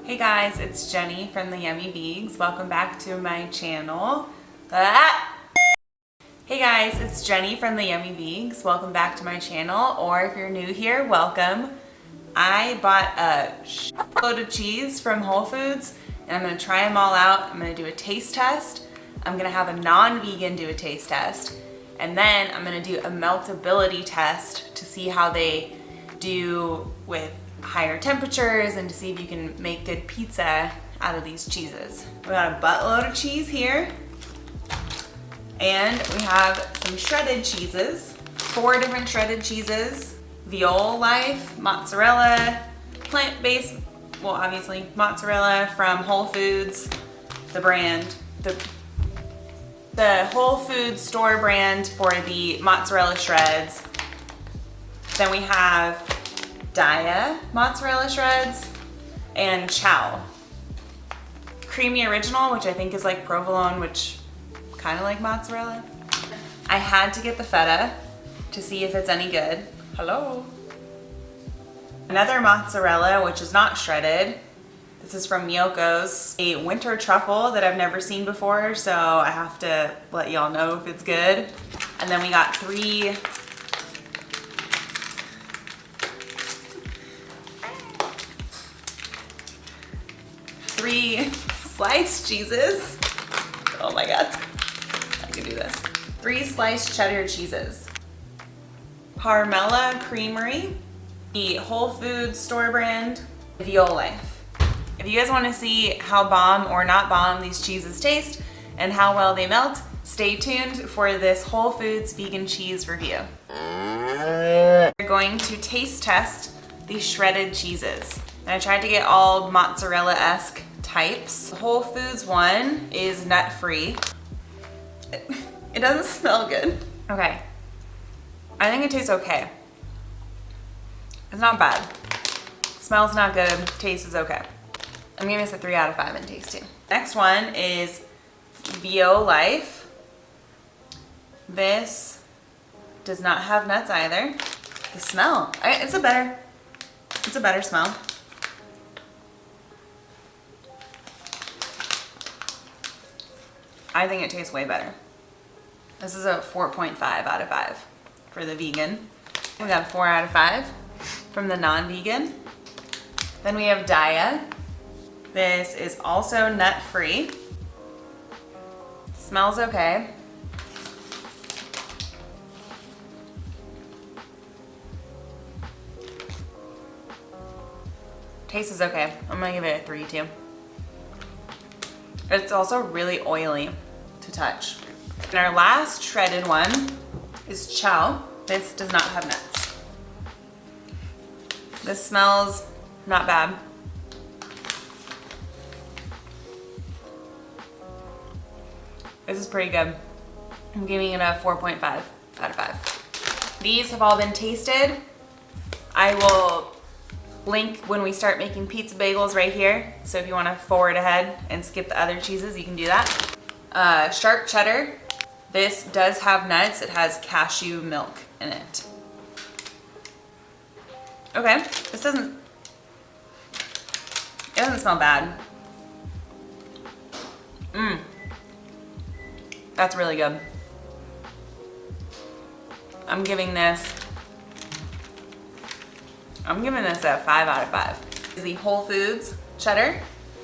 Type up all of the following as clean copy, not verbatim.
Hey guys, it's Jenny from the Yummy Veegs. Welcome back to my channel. Hey guys, it's Jenny from the Yummy Veegs. Welcome back to my channel, or if you're new here, welcome. I bought a load of cheese from Whole Foods and I'm gonna try them all out. I'm gonna do a taste test. I'm gonna have a non-vegan do a taste test. And then I'm gonna do a meltability test to see how they do with higher temperatures and to see if you can make good pizza out of these cheeses. We got a buttload of cheese here. And we have some shredded cheeses, 4 different shredded cheeses, Veal Life, mozzarella, plant-based, well obviously mozzarella from Whole Foods, the brand, the Whole Foods store brand for the mozzarella shreds. Then we have Daya mozzarella shreds and Chow. Creamy Original, which I think is like provolone, which kind of like mozzarella. I had to get the Feta to see if it's any good. Hello. Another mozzarella, which is not shredded. This is from Miyoko's, a winter truffle that I've never seen before, so I have to let y'all know if it's good. And then we got 3 sliced cheeses. Oh my god, I can do this. 3 sliced cheddar cheeses. Parmella Creamery, the Whole Foods store brand, Veal Life. If you guys want to see how bomb or not bomb these cheeses taste and how well they melt, stay tuned for this Whole Foods vegan cheese review. We're going to taste test these shredded cheeses. And I tried to get all mozzarella-esque types. The Whole Foods one is nut-free. It doesn't smell good. Okay. I think it tastes okay. It's not bad. Smells not good, taste is okay. I'm giving this a 3 out of 5 in taste too. Next one is Veal Life. This does not have nuts either. The smell, it's a better smell. I think it tastes way better. This is a 4.5 out of 5 for the vegan. We got a 4 out of 5 from the non-vegan. Then we have Daya. This is also nut-free. Smells okay. Taste is okay. I'm gonna give it a 3 too. It's also really oily to touch. And our last shredded one is Chow. This does not have nuts. This smells not bad. This is pretty good. I'm giving it a 4.5 out of 5. These have all been tasted. I will link when we start making pizza bagels right here. So if you want to forward ahead and skip the other cheeses, you can do that. Sharp cheddar. This does have nuts. It has cashew milk in it. Okay, it doesn't smell bad. That's really good. I'm giving this a 5 out of 5. This is the Whole Foods cheddar.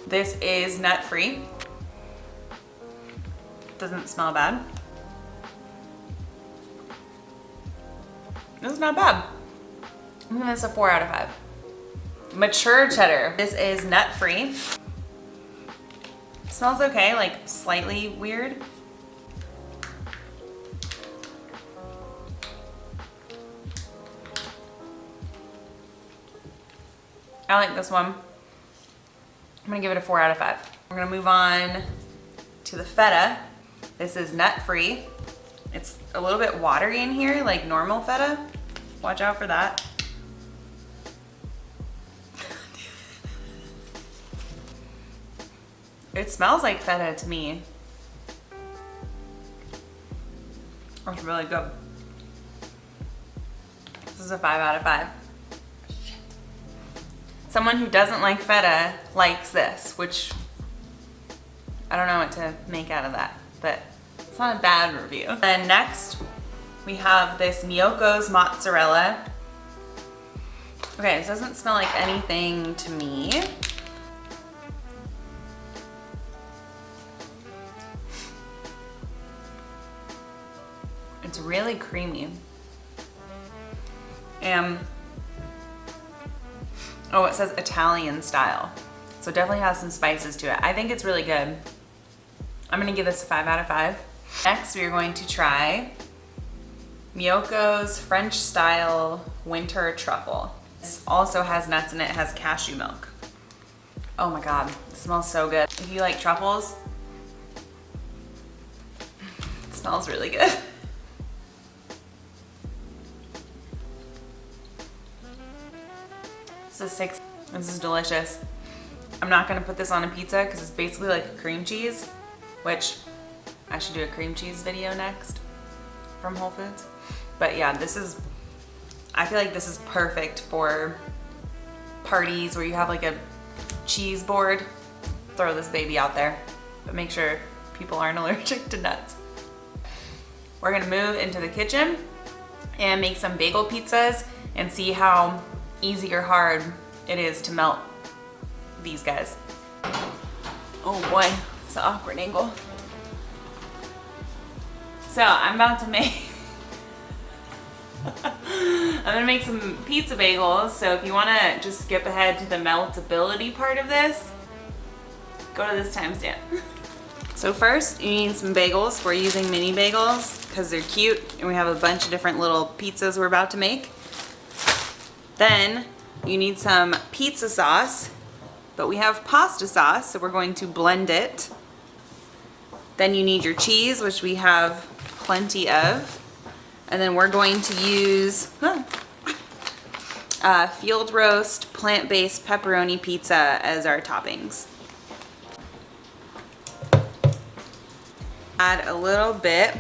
This is nut-free. Doesn't smell bad. This is not bad. I'm giving this a 4 out of 5. Mature cheddar. This is nut-free. Smells okay, like slightly weird. I like this one. I'm gonna give it a 4 out of 5. We're gonna move on to the Feta. This is nut-free. It's a little bit watery in here, like normal Feta. Watch out for that. It smells like Feta to me. It's really good. This is a 5 out of 5. someone who doesn't like feta likes this, which I don't know what to make out of that, but it's not a bad review. Then next, we have this Miyoko's mozzarella. Okay, this doesn't smell like anything to me. It's really creamy. And oh, it says Italian style. So it definitely has some spices to it. I think it's really good. I'm gonna give this a 5 out of 5. Next, we are going to try Miyoko's French style winter truffle. This also has nuts in it. It has cashew milk. Oh my God, it smells so good. If you like truffles, it smells really good. This is 6. This is delicious. I'm not gonna put this on a pizza because it's basically like a cream cheese, which I should do a cream cheese video next from Whole Foods. But yeah, I feel like this is perfect for parties where you have like a cheese board. Throw this baby out there, but make sure people aren't allergic to nuts. We're gonna move into the kitchen and make some bagel pizzas and see how easy or hard it is to melt these guys. Oh boy, it's an awkward angle. So I'm about to make I'm gonna make some pizza bagels. So if you wanna just skip ahead to the meltability part of this, go to this timestamp. So first you need some bagels. We're using mini bagels because they're cute and we have a bunch of different little pizzas we're about to make. Then you need some pizza sauce, but we have pasta sauce, so we're going to blend it. Then you need your cheese, which we have plenty of. And then we're going to use field roast plant-based pepperoni pizza as our toppings. Add a little bit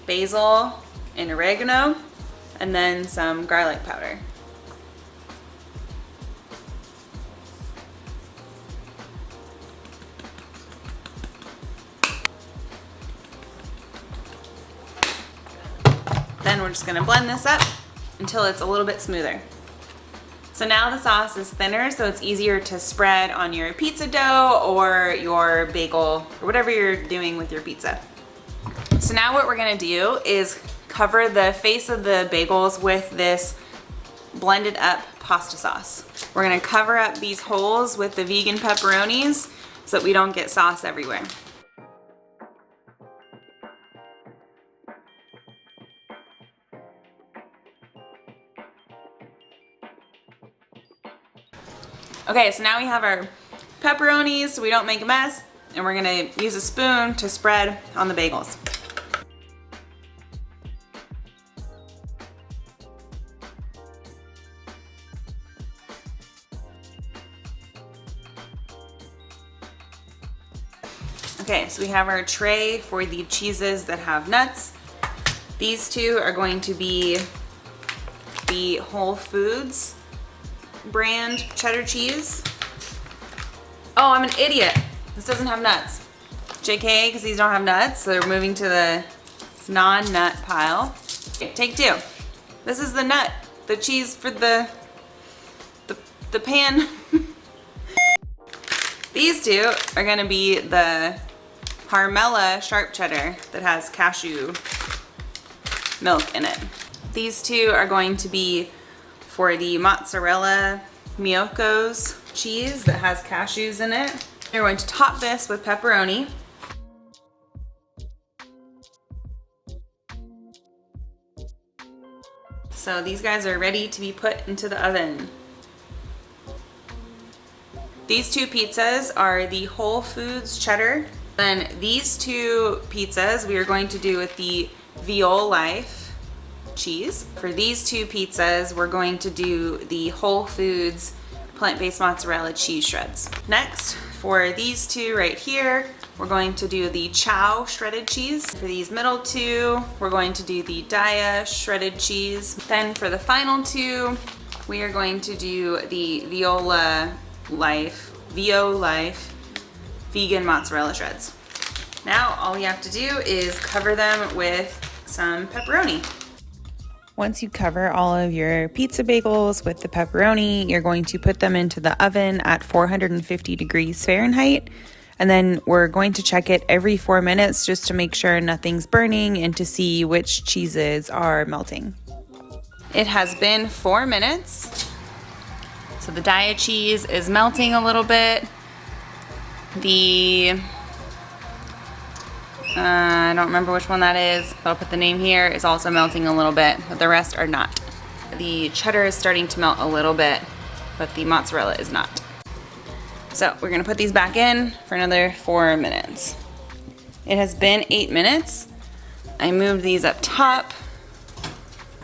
basil and oregano, and then some garlic powder. Then we're just gonna blend this up until it's a little bit smoother. So now the sauce is thinner, so it's easier to spread on your pizza dough or your bagel or whatever you're doing with your pizza. So now what we're gonna do is cover the face of the bagels with this blended up pasta sauce. We're gonna cover up these holes with the vegan pepperonis so that we don't get sauce everywhere. Okay, so now we have our pepperonis so we don't make a mess, and we're gonna use a spoon to spread on the bagels. Okay, so we have our tray for the cheeses that have nuts. These two are going to be the Whole Foods brand cheddar cheese. Oh, I'm an idiot. This doesn't have nuts. JK, because these don't have nuts, so they're moving to the non-nut pile. Okay, take 2. This is the nut, the cheese for the pan. These two are gonna be the Harmella sharp cheddar that has cashew milk in it. These two are going to be for the mozzarella Miyoko's cheese that has cashews in it. You're going to top this with pepperoni. So these guys are ready to be put into the oven. These two pizzas are the Whole Foods cheddar. Then these two pizzas we are going to do with the Veegs cheese. For these two pizzas, we're going to do the Whole Foods plant-based mozzarella cheese shreds. Next, for these two right here, we're going to do the Chow shredded cheese. For these middle two, we're going to do the Daya shredded cheese. Then for the final two, we are going to do the Vio Life vegan mozzarella shreds. Now all we have to do is cover them with some pepperoni. Once you cover all of your pizza bagels with the pepperoni, you're going to put them into the oven at 450 degrees Fahrenheit. And then we're going to check it every 4 minutes just to make sure nothing's burning and to see which cheeses are melting. It has been 4 minutes. So the Daiya cheese is melting a little bit. I don't remember which one that is, but I'll put the name here, is also melting a little bit, but the rest are not. The cheddar is starting to melt a little bit, but the mozzarella is not. So we're gonna put these back in for another 4 minutes. It has been 8 minutes. I moved these up top.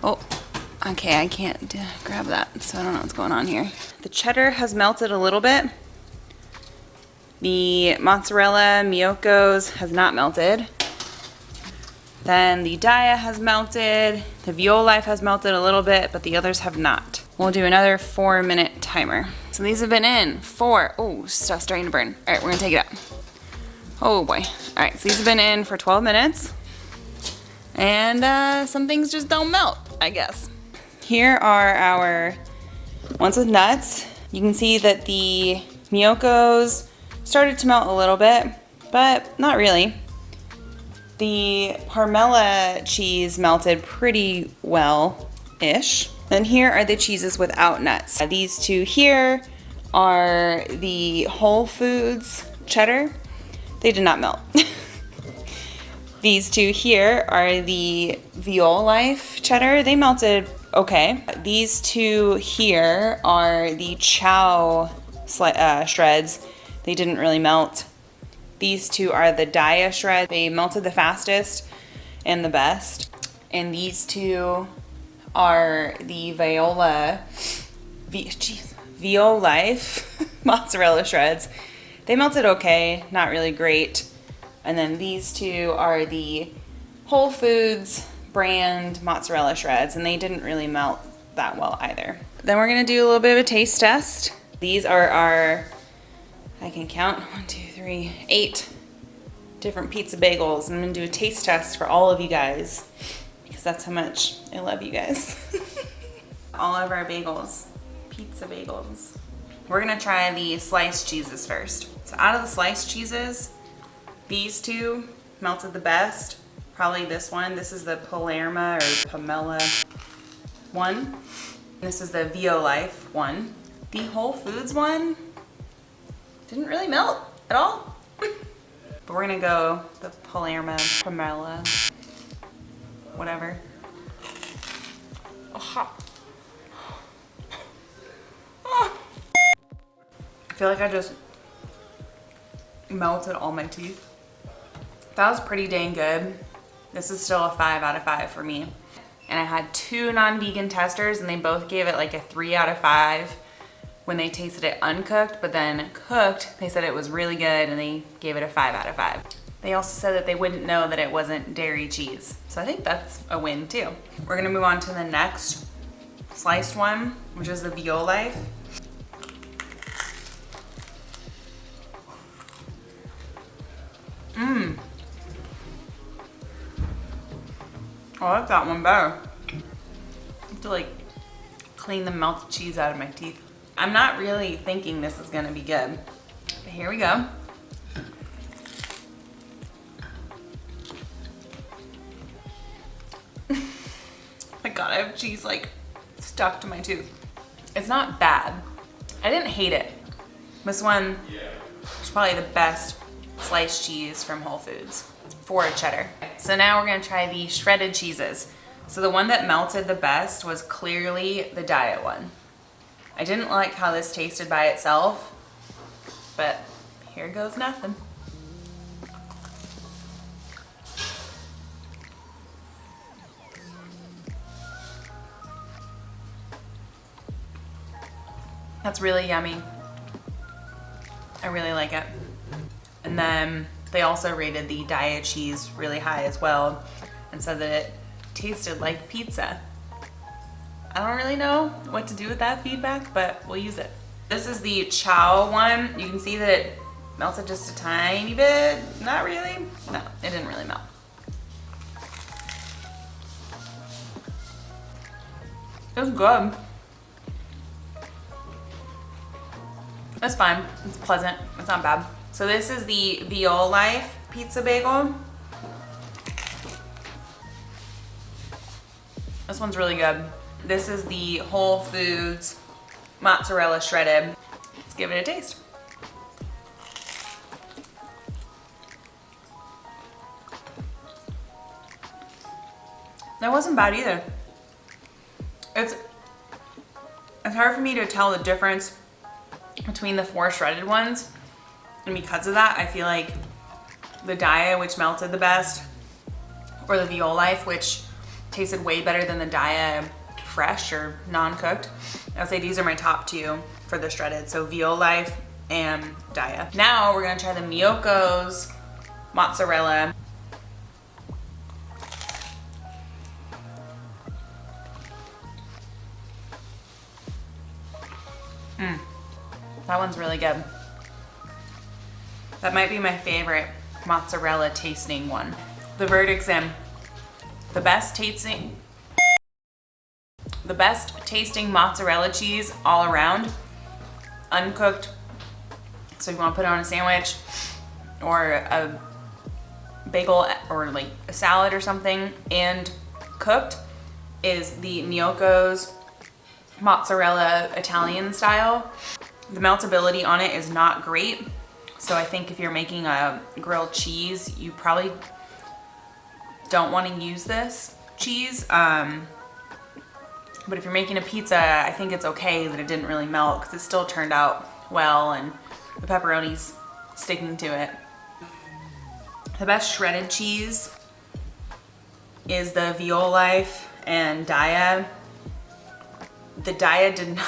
Oh, okay, I can't grab that, so I don't know what's going on here. The cheddar has melted a little bit. The mozzarella, Miyoko's, has not melted. Then the Daiya has melted. The Vio Life has melted a little bit, but the others have not. We'll do another 4 minute timer. So these have been in for, oh, stuff's starting to burn. All right, we're gonna take it out. Oh boy. All right, so these have been in for 12 minutes. And some things just don't melt, I guess. Here are our ones with nuts. You can see that the Miyoko's started to melt a little bit, but not really. The Parmella cheese melted pretty well-ish. Then here are the cheeses without nuts. These two here are the Whole Foods cheddar. They did not melt. These two here are the Vio Life cheddar. They melted okay. These two here are the Chow shreds. They didn't really melt. These two are the Daiya shred. They melted the fastest and the best. And these two are the Vio Life mozzarella shreds. They melted okay, not really great. And then these two are the Whole Foods brand mozzarella shreds, and they didn't really melt that well either. Then we're gonna do a little bit of a taste test. These are our, I can count, 1, 2, 3, 8 different pizza bagels. I'm gonna do a taste test for all of you guys because that's how much I love you guys. All of our bagels, pizza bagels. We're gonna try the sliced cheeses first. So out of the sliced cheeses, these two melted the best. Probably this one. This is the Palermo or Pomella one. This is the Vio Life one. The Whole Foods one didn't really melt at all. But we're gonna go the Palermo, Pomella, whatever. Oh. Oh. I feel like I just melted all my teeth. That was pretty dang good. This is still a 5 out of 5 for me. And I had 2 non-vegan testers and they both gave it like a 3 out of 5 when they tasted it uncooked, but then cooked, they said it was really good and they gave it a 5 out of 5. They also said that they wouldn't know that it wasn't dairy cheese. So I think that's a win too. We're gonna move on to the next sliced one, which is the Vio Life. Oh, I like that one better. I have to like clean the melted cheese out of my teeth. I'm not really thinking this is gonna be good, but here we go. My God, I have cheese like stuck to my tooth. It's not bad. I didn't hate it. This one is probably the best sliced cheese from Whole Foods for a cheddar. So now we're gonna try the shredded cheeses. So the one that melted the best was clearly the Daiya one. I didn't like how this tasted by itself, but here goes nothing. That's really yummy. I really like it. And then they also rated the Daiya cheese really high as well and said that it tasted like pizza. I don't really know what to do with that feedback, but we'll use it. This is the chow one. You can see that it melted just a tiny bit. Not really. No, it didn't really melt. It was good. It's fine. It's pleasant. It's not bad. So this is the Veol Life pizza bagel. This one's really good. This is the Whole Foods mozzarella shredded. Let's give it a taste. That wasn't bad either. It's hard for me to tell the difference between the 4 shredded ones, and because of that I feel like the Daya, which melted the best, or the Veol Life, which tasted way better than the Daya fresh or non-cooked. I would say these are my top 2 for the shredded, so Veol Life and Daya. Now we're gonna try the Miyoko's mozzarella. That one's really good. That might be my favorite mozzarella tasting one. The verdict's in. The best tasting mozzarella cheese all around. Uncooked, so you want to put it on a sandwich or a bagel or like a salad or something, and cooked is the Miyoko's mozzarella Italian style. The meltability on it is not great, so I think if you're making a grilled cheese, you probably don't want to use this cheese. But if you're making a pizza, I think it's okay that it didn't really melt because it still turned out well and the pepperoni's sticking to it. The best shredded cheese is the Veol Life and Daya. The Daya did not,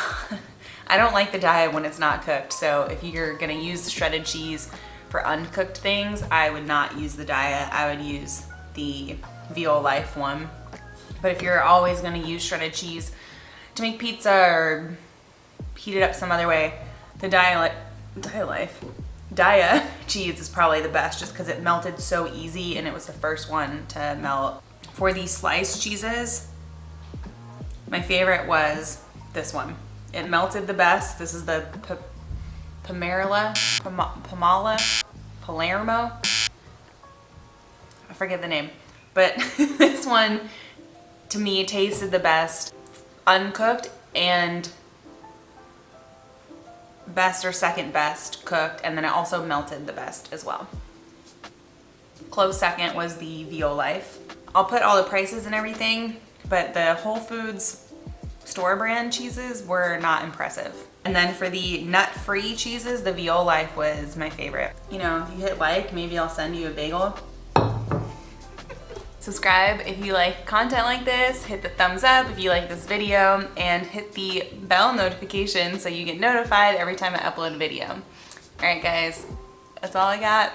I don't like the Daya when it's not cooked, so if you're gonna use shredded cheese for uncooked things, I would not use the Daya, I would use the Veol Life one. But if you're always gonna use shredded cheese to make pizza or heat it up some other way, the Daya cheese is probably the best just because it melted so easy and it was the first one to melt. For these sliced cheeses, my favorite was this one. It melted the best. This is the Palermo. I forget the name, but this one to me tasted the best uncooked and best or second best cooked, and then it also melted the best as well. Close second was the Veol Life. I'll put all the prices and everything, but the Whole Foods store brand cheeses were not impressive. And then for the nut-free cheeses, the Veol Life was my favorite. You know, if you hit like, maybe I'll send you a bagel. Subscribe if you like content like this, hit the thumbs up if you like this video, and hit the bell notification so you get notified every time I upload a video. All right guys, that's all I got.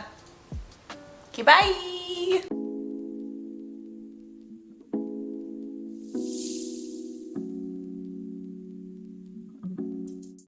Okay, bye.